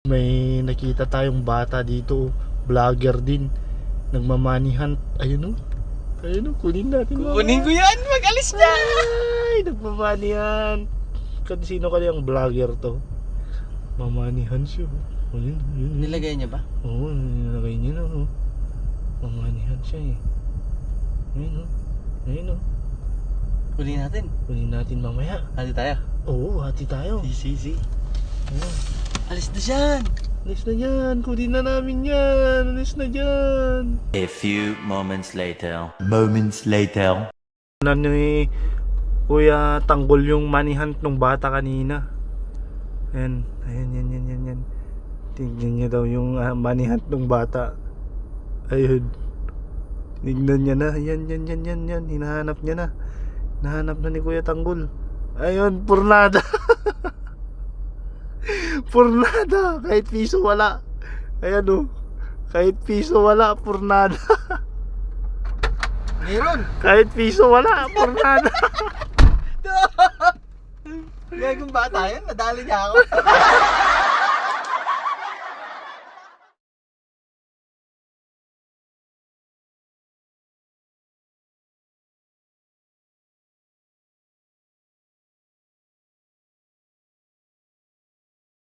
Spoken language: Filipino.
May nakita tayong bata dito, vlogger din. Nagmamoney hunt. Ayun o. Ayun o, kunin natin. Kunin ko yan, mag-alis na. Ay, nagmamoney hunt. Sino kaya ang vlogger to? Mamoney hunt siya. Ayun, ayun. Nilagay niya ba? Oo, nilagay niya na o. Mamoney hunt siya eh. Ayun o. Ayun o. Kunin natin. Kunin natin mamaya. Hati tayo. Oo, hati tayo. Si. Ayun. Alis na dyan. Alis na yan. Kunin na namin yan. Alis na dyan. A few moments later. Ano ni Kuya Tanggol yung money hunt nung bata kanina. Ayan. Yan. Tingnan niya daw yung money hunt nung bata. Ayun. Tingnan niya na. Yan. Hinahanap niya na. Hinahanap na ni Kuya Tanggol. Ayun, purnada. Purnada. Kahit piso wala. Ayan o. Kahit piso wala, purnada. Meron. Kahit piso wala, purnada. Gagong bata yun, nadali niya ako.